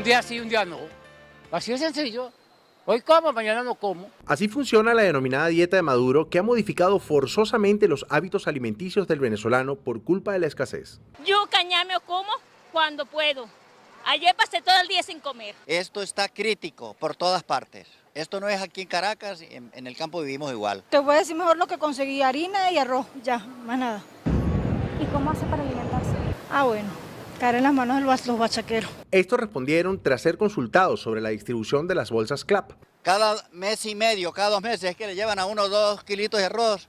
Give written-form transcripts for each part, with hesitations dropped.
día sí, un día no. Así de sencillo. Hoy como, mañana no como. Así funciona la denominada dieta de Maduro, que ha modificado forzosamente los hábitos alimenticios del venezolano por culpa de la escasez. Yuca, ñame o como cuando puedo. Ayer pasé todo el día sin comer. Esto está crítico por todas partes. Esto no es aquí en Caracas, en el campo vivimos igual. Te voy a decir mejor lo que conseguí, harina y arroz, ya, más nada. ¿Y cómo hace para alimentarse? Bueno, caer en las manos de los bachaqueros. Estos respondieron tras ser consultados sobre la distribución de las bolsas CLAP. Cada mes y medio, cada 2 meses, es que le llevan a 1 o 2 kilitos de arroz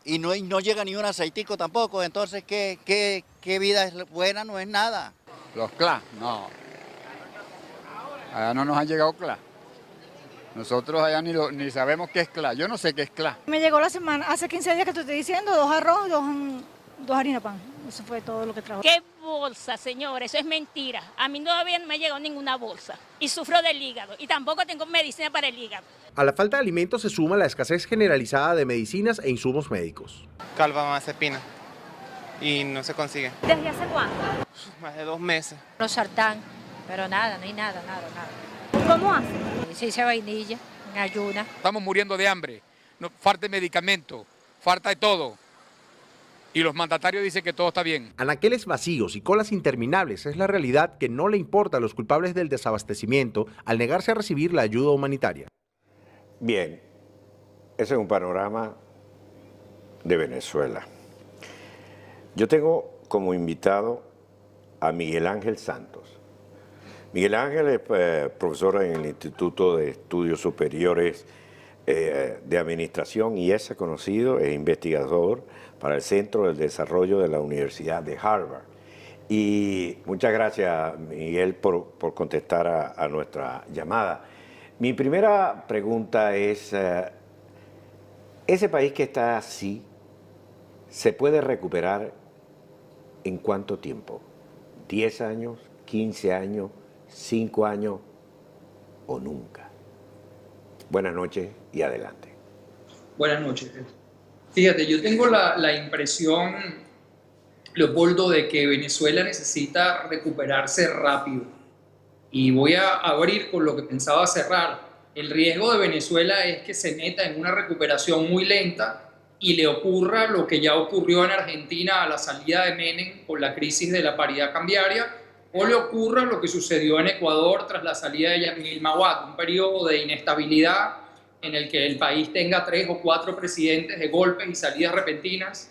y no llega ni un aceitico tampoco. Entonces, ¿qué vida es buena? No es nada. Los CLA, no. Allá no nos han llegado CLA. Nosotros allá ni sabemos qué es CLA. Yo no sé qué es CLA. Me llegó la semana, hace 15 días que te estoy diciendo, 2 arroz, 2 harina pan. Eso fue todo lo que trajo. ¿Qué bolsa, señor? Eso es mentira. A mí todavía no me ha llegado ninguna bolsa. Y sufro del hígado. Y tampoco tengo medicina para el hígado. A la falta de alimentos se suma la escasez generalizada de medicinas e insumos médicos. Carbamazepina. Y no se consigue. ¿Desde hace cuánto? Más de 2 meses. Losartán, pero nada, no hay nada. ¿Cómo hace? Se hizo vainilla, en ayuna. Estamos muriendo de hambre, falta de medicamentos, falta de todo. Y los mandatarios dicen que todo está bien. Anaqueles vacíos y colas interminables es la realidad que no le importa a los culpables del desabastecimiento al negarse a recibir la ayuda humanitaria. Bien, ese es un panorama de Venezuela. Yo tengo como invitado a Miguel Ángel Santos. Miguel Ángel es profesor en el Instituto de Estudios Superiores de Administración y es reconocido, es investigador para el Centro del Desarrollo de la Universidad de Harvard. Y muchas gracias, Miguel, por contestar a nuestra llamada. Mi primera pregunta es, ¿ese país que está así se puede recuperar en cuánto tiempo? ¿10 años? ¿15 años? 5 años o nunca. Buenas noches y adelante. Buenas noches. Fíjate, yo tengo la impresión, Leopoldo, de que Venezuela necesita recuperarse rápido. Y voy a abrir con lo que pensaba cerrar. El riesgo de Venezuela es que se meta en una recuperación muy lenta y le ocurra lo que ya ocurrió en Argentina a la salida de Menem con la crisis de la paridad cambiaria, o le ocurra lo que sucedió en Ecuador tras la salida de Yamil Mahuad, un periodo de inestabilidad en el que el país tenga 3 o 4 presidentes de golpes y salidas repentinas.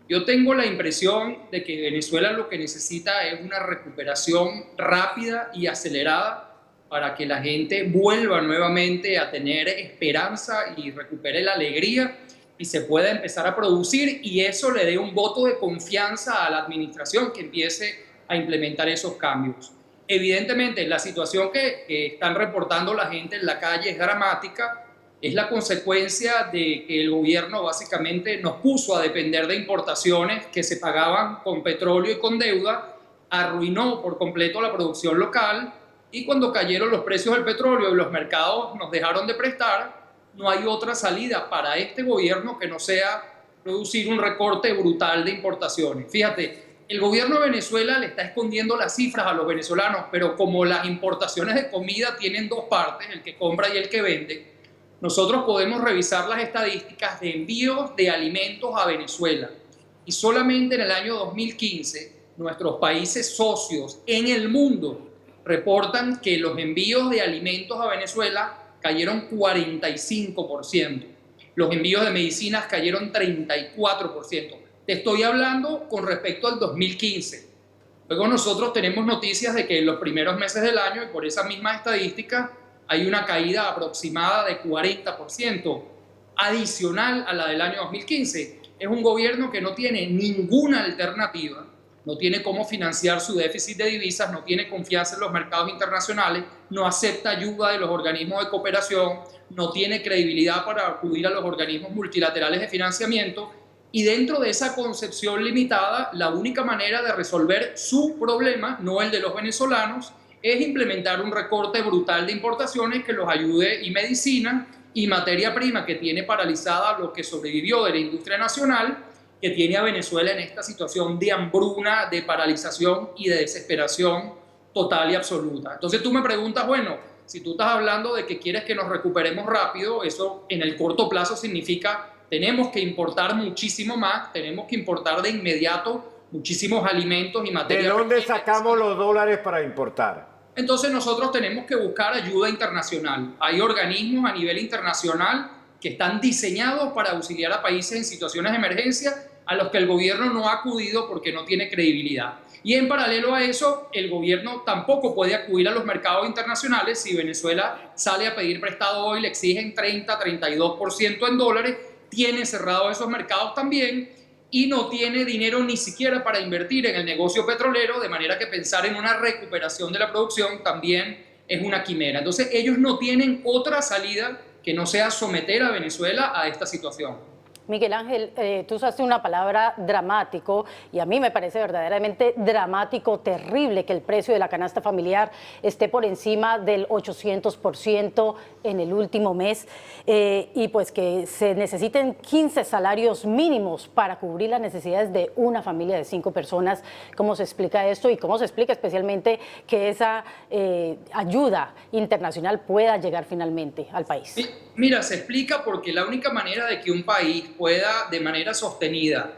Yo tengo la impresión de que Venezuela lo que necesita es una recuperación rápida y acelerada para que la gente vuelva nuevamente a tener esperanza y recupere la alegría y se pueda empezar a producir, y eso le dé un voto de confianza a la administración que empiece a implementar esos cambios. Evidentemente, la situación que están reportando la gente en la calle es dramática, es la consecuencia de que el gobierno básicamente nos puso a depender de importaciones que se pagaban con petróleo y con deuda, arruinó por completo la producción local, y cuando cayeron los precios del petróleo y los mercados nos dejaron de prestar, no hay otra salida para este gobierno que no sea producir un recorte brutal de importaciones. Fíjate, el gobierno de Venezuela le está escondiendo las cifras a los venezolanos, pero como las importaciones de comida tienen 2 partes, el que compra y el que vende, nosotros podemos revisar las estadísticas de envíos de alimentos a Venezuela. Y solamente en el año 2015, nuestros países socios en el mundo reportan que los envíos de alimentos a Venezuela cayeron 45%. Los envíos de medicinas cayeron 34%. Te estoy hablando con respecto al 2015. Luego nosotros tenemos noticias de que en los primeros meses del año, y por esa misma estadística, hay una caída aproximada de 40%, adicional a la del año 2015. Es un gobierno que no tiene ninguna alternativa, no tiene cómo financiar su déficit de divisas, no tiene confianza en los mercados internacionales, no acepta ayuda de los organismos de cooperación, no tiene credibilidad para acudir a los organismos multilaterales de financiamiento, y dentro de esa concepción limitada, la única manera de resolver su problema, no el de los venezolanos, es implementar un recorte brutal de importaciones que los ayude, y medicina y materia prima, que tiene paralizada lo que sobrevivió de la industria nacional, que tiene a Venezuela en esta situación de hambruna, de paralización y de desesperación total y absoluta. Entonces tú me preguntas, bueno, si tú estás hablando de que quieres que nos recuperemos rápido, eso en el corto plazo significa tenemos que importar muchísimo más, tenemos que importar de inmediato muchísimos alimentos y materiales. ¿De dónde sacamos los dólares para importar? Entonces nosotros tenemos que buscar ayuda internacional. Hay organismos a nivel internacional que están diseñados para auxiliar a países en situaciones de emergencia a los que el gobierno no ha acudido porque no tiene credibilidad. Y en paralelo a eso, el gobierno tampoco puede acudir a los mercados internacionales. Si Venezuela sale a pedir prestado hoy, le exigen 30-32% en dólares, tiene cerrados esos mercados también y no tiene dinero ni siquiera para invertir en el negocio petrolero, de manera que pensar en una recuperación de la producción también es una quimera. Entonces ellos no tienen otra salida que no sea someter a Venezuela a esta situación. Miguel Ángel, tú usaste una palabra dramático y a mí me parece verdaderamente dramático, terrible que el precio de la canasta familiar esté por encima del 800% en el último mes y pues que se necesiten 15 salarios mínimos para cubrir las necesidades de una familia de 5 personas. ¿Cómo se explica esto y cómo se explica especialmente que esa ayuda internacional pueda llegar finalmente al país? Sí, mira, se explica porque la única manera de que un país pueda de manera sostenida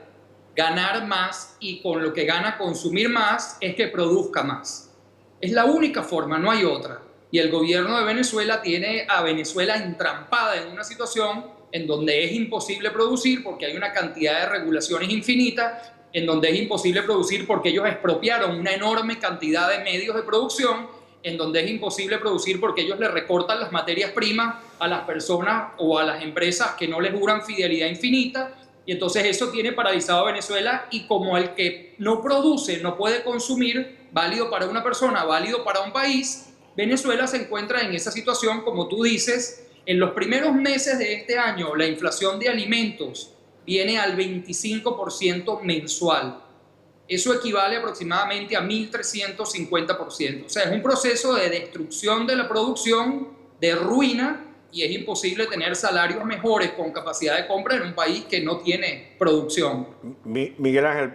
ganar más y con lo que gana consumir más es que produzca más. Es la única forma, no hay otra. Y el gobierno de Venezuela tiene a Venezuela entrampada en una situación en donde es imposible producir porque hay una cantidad de regulaciones infinitas, en donde es imposible producir porque ellos expropiaron una enorme cantidad de medios de producción, en donde es imposible producir porque ellos le recortan las materias primas a las personas o a las empresas que no les juran fidelidad infinita, y entonces eso tiene paralizado a Venezuela, y como el que no produce no puede consumir, válido para una persona, válido para un país, Venezuela se encuentra en esa situación, como tú dices. En los primeros meses de este año la inflación de alimentos viene al 25% mensual. Eso equivale aproximadamente a 1.350%. O sea, es un proceso de destrucción de la producción, de ruina, y es imposible tener salarios mejores con capacidad de compra en un país que no tiene producción. Miguel Ángel,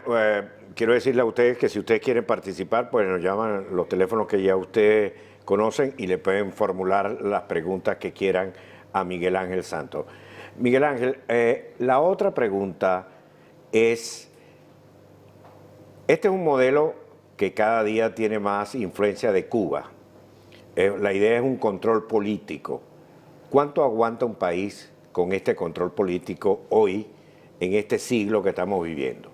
quiero decirle a ustedes que si ustedes quieren participar, pues nos llaman los teléfonos que ya ustedes conocen y le pueden formular las preguntas que quieran a Miguel Ángel Santos. Miguel Ángel, la otra pregunta es... Este es un modelo que cada día tiene más influencia de Cuba. La idea es un control político. ¿Cuánto aguanta un país con este control político hoy, en este siglo que estamos viviendo?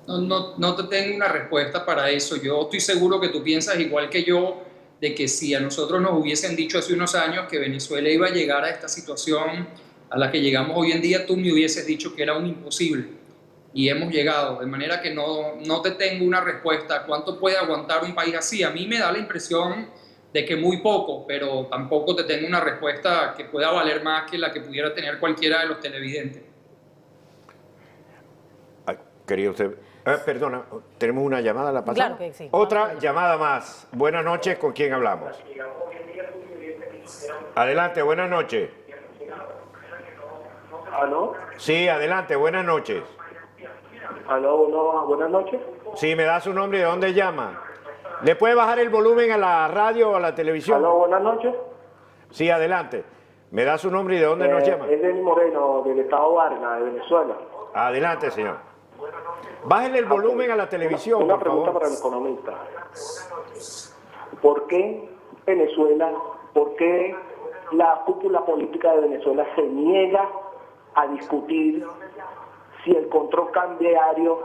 No te tengo una respuesta para eso. Yo estoy seguro que tú piensas igual que yo, de que si a nosotros nos hubiesen dicho hace unos años que Venezuela iba a llegar a esta situación a la que llegamos hoy en día, tú me hubieses dicho que era un imposible. Y hemos llegado, de manera que no te tengo una respuesta. ¿Cuánto puede aguantar un país así? A mí me da la impresión de que muy poco, pero tampoco te tengo una respuesta que pueda valer más que la que pudiera tener cualquiera de los televidentes. Quería usted... perdona, ¿tenemos una llamada? ¿La pasamos? Claro que sí. Otra llamada más. Buenas noches, ¿con quién hablamos? Adelante, buenas noches. ¿Aló? Sí, adelante, buenas noches. Aló, buenas noches. Sí, me da su nombre y de dónde llama. ¿Le puede bajar el volumen a la radio o a la televisión? Aló, buenas noches. Sí, adelante. ¿Me da su nombre y de dónde nos llama? Es Denis Moreno, del estado Vargas, de Venezuela. Adelante, señor. Bájale el volumen a la televisión, Una por pregunta favor. para el economista. ¿Por qué Venezuela, por qué la cúpula política de Venezuela se niega a discutir si el control cambiario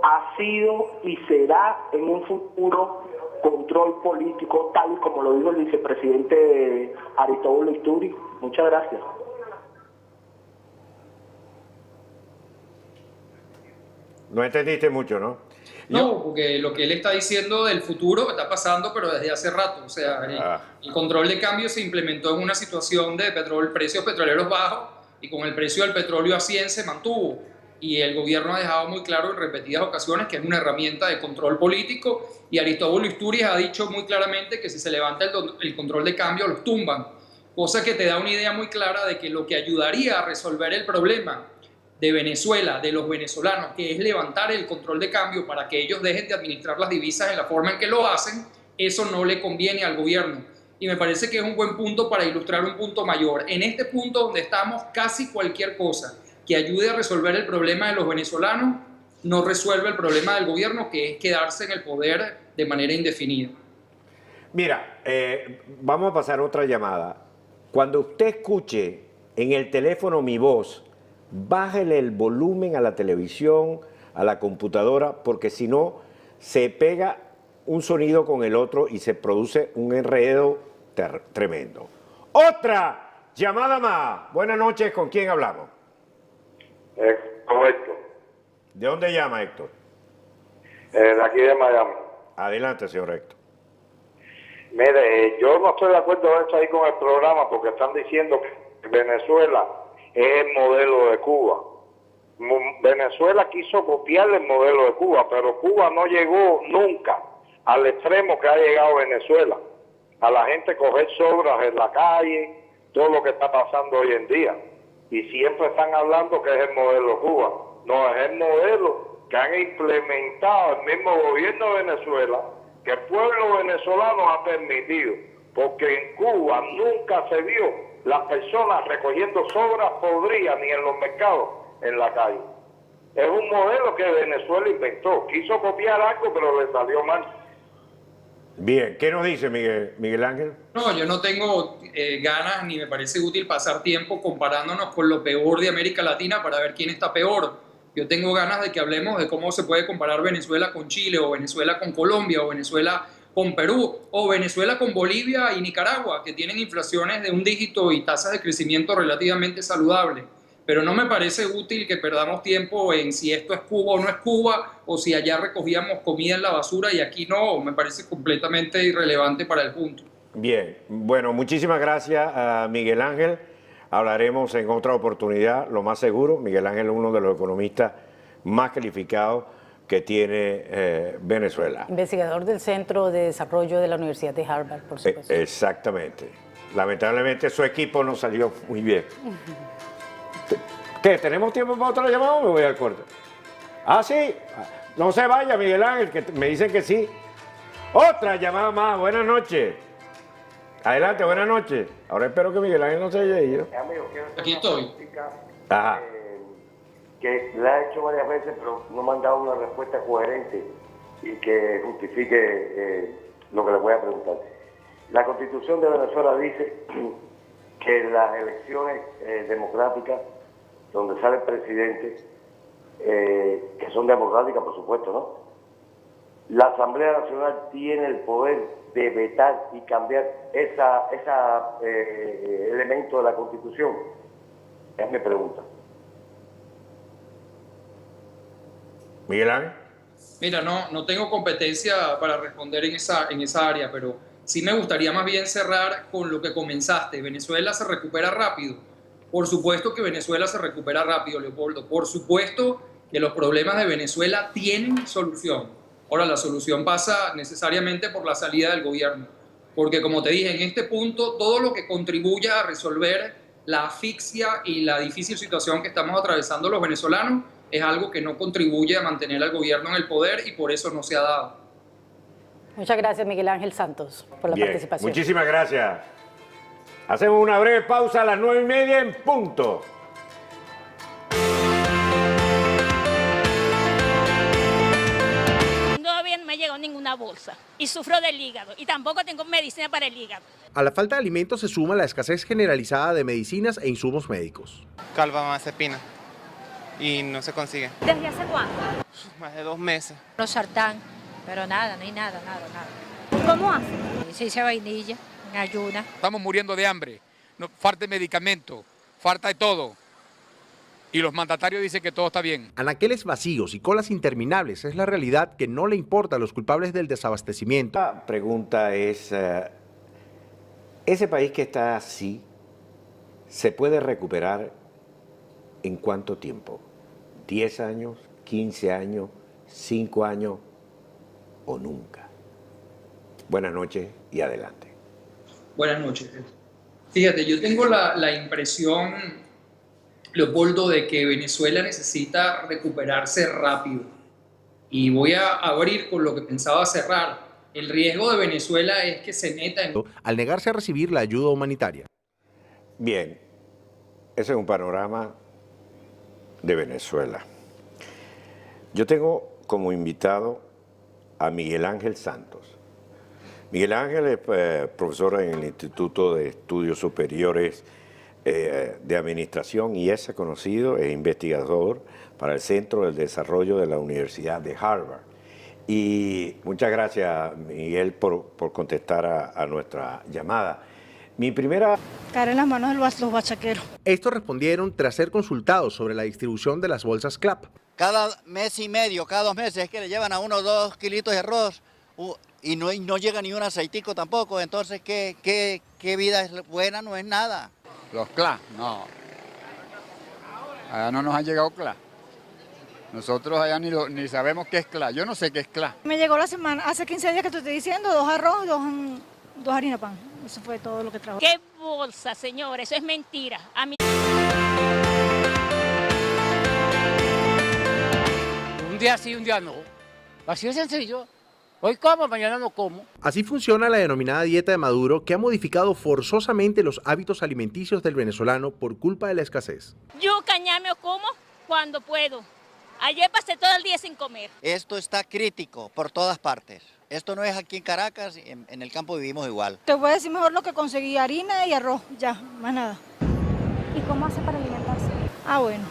ha sido y será en un futuro control político, tal como lo dijo el vicepresidente Aristóbulo Isturi? Muchas gracias. No entendiste mucho, ¿no? No, porque lo que él está diciendo del futuro está pasando, pero desde hace rato. O sea, el control de cambio se implementó en una situación de precios petroleros bajos, y con el precio del petróleo a 100 se mantuvo. Y el gobierno ha dejado muy claro en repetidas ocasiones que es una herramienta de control político, y Aristóbulo Isturiz ha dicho muy claramente que si se levanta el control de cambio los tumban, cosa que te da una idea muy clara de que lo que ayudaría a resolver el problema de Venezuela, de los venezolanos, que es levantar el control de cambio para que ellos dejen de administrar las divisas en la forma en que lo hacen, eso no le conviene al gobierno. Y me parece que es un buen punto para ilustrar un punto mayor. En este punto donde estamos, casi cualquier cosa que ayude a resolver el problema de los venezolanos no resuelve el problema del gobierno, que es quedarse en el poder de manera indefinida. Mira, vamos a pasar otra llamada. Cuando usted escuche en el teléfono mi voz, bájele el volumen a la televisión, a la computadora, porque si no, se pega un sonido con el otro y se produce un enredo tremendo. Otra llamada más. Buenas noches, ¿con quién hablamos? Con Héctor. ¿De dónde llama Héctor? De aquí de Miami. Adelante, señor Héctor. Mire, yo no estoy de acuerdo ahí con el programa porque están diciendo que Venezuela es el modelo de Cuba. Venezuela quiso copiar el modelo de Cuba, pero Cuba no llegó nunca al extremo que ha llegado Venezuela. A la gente coger sobras en la calle, todo lo que está pasando hoy en día. Y siempre están hablando que es el modelo de Cuba. No, es el modelo que han implementado el mismo gobierno de Venezuela, que el pueblo venezolano ha permitido, porque en Cuba nunca se vio las personas recogiendo sobras podridas ni en los mercados, en la calle. Es un modelo que Venezuela inventó, quiso copiar algo pero le salió mal. Bien, ¿qué nos dice Miguel Ángel? No, yo no tengo ganas ni me parece útil pasar tiempo comparándonos con lo peor de América Latina para ver quién está peor. Yo tengo ganas de que hablemos de cómo se puede comparar Venezuela con Chile, o Venezuela con Colombia, o Venezuela con Perú, o Venezuela con Bolivia y Nicaragua, que tienen inflaciones de un dígito y tasas de crecimiento relativamente saludables. Pero no me parece útil que perdamos tiempo en si esto es Cuba o no es Cuba, o si allá recogíamos comida en la basura y aquí no. Me parece completamente irrelevante para el punto. Bien, bueno, muchísimas gracias a Miguel Ángel. Hablaremos en otra oportunidad, lo más seguro. Miguel Ángel es uno de los economistas más calificados que tiene Venezuela. Investigador del Centro de Desarrollo de la Universidad de Harvard, por supuesto. Exactamente. Lamentablemente su equipo no salió muy bien. ¿Qué? ¿Tenemos tiempo para otra llamada o me voy al corte? Ah, sí. No se vaya, Miguel Ángel, que me dicen que sí. Otra llamada más. Buenas noches. Adelante, buenas noches. Ahora espero que Miguel Ángel no se haya ido. Amigo, aquí estoy. Ajá. Que la he hecho varias veces, pero no me han dado una respuesta coherente y que justifique lo que les voy a preguntar. La Constitución de Venezuela dice que las elecciones democráticas, donde sale el presidente, que son democráticas, por supuesto, ¿no? La Asamblea Nacional tiene el poder de vetar y cambiar ese elemento de la Constitución. Es mi pregunta. Miguel Ángel. Mira, no tengo competencia para responder en esa área, pero sí me gustaría más bien cerrar con lo que comenzaste. Venezuela se recupera rápido. Por supuesto que Venezuela se recupera rápido, Leopoldo. Por supuesto que los problemas de Venezuela tienen solución. Ahora, la solución pasa necesariamente por la salida del gobierno. Porque, como te dije, en este punto, todo lo que contribuya a resolver la asfixia y la difícil situación que estamos atravesando los venezolanos es algo que no contribuye a mantener al gobierno en el poder y por eso no se ha dado. Muchas gracias, Miguel Ángel Santos, por la participación. Muchísimas gracias. Hacemos una breve pausa a las 9:30 en punto. Todavía no me llegó ninguna bolsa y sufro del hígado y tampoco tengo medicina para el hígado. A la falta de alimentos se suma la escasez generalizada de medicinas e insumos médicos. Calbamazepina y no se consigue. ¿Desde hace cuánto? Más de 2 meses. Losartán, pero nada, no hay nada. ¿Cómo hace? Se dice vainilla, en ayuna. Estamos muriendo de hambre, falta de medicamentos, falta de todo. Y los mandatarios dicen que todo está bien. Anaqueles vacíos y colas interminables es la realidad que no le importa a los culpables del desabastecimiento. La pregunta es, ¿ese país que está así se puede recuperar en cuánto tiempo? ¿10 años, 15 años, 5 años o nunca? Buenas noches y adelante. Buenas noches. Fíjate, yo tengo la impresión Leopoldo, de que Venezuela necesita recuperarse rápido. Y voy a abrir con lo que pensaba cerrar. El riesgo de Venezuela es que se meta en... al negarse a recibir la ayuda humanitaria. Bien, ese es un panorama de Venezuela. Yo tengo como invitado a Miguel Ángel Santos. Miguel Ángel es profesor en el Instituto de Estudios Superiores de Administración y es reconocido, es investigador para el Centro del Desarrollo de la Universidad de Harvard. Y muchas gracias, Miguel, por contestar a nuestra llamada. Mi primera... Caer en las manos de los bachaqueros. Estos respondieron tras ser consultados sobre la distribución de las bolsas CLAP. Cada mes y medio, cada 2 meses es que le llevan a 1 o 2 kilitos de arroz y no llega ni un aceitico tampoco. Entonces, ¿qué vida es buena? No es nada. Los CLA, no. Allá no nos han llegado CLA. Nosotros allá ni sabemos qué es CLA. Yo no sé qué es CLA. Me llegó la semana, hace 15 días que te estoy diciendo, 2 arroz, 2 harina pan. Eso fue todo lo que trabajé. ¿Qué bolsa, señores? Eso es mentira. A mí... Un día sí, un día no. Así de sencillo. Hoy como, mañana no como. Así funciona la denominada dieta de Maduro, que ha modificado forzosamente los hábitos alimenticios del venezolano por culpa de la escasez. Yo cañameo como cuando puedo. Ayer pasé todo el día sin comer. Esto está crítico por todas partes. Esto no es aquí en Caracas, en el campo vivimos igual. Te voy a decir mejor lo que conseguí, harina y arroz, ya, más nada. ¿Y cómo hace para alimentarse? Ah, bueno.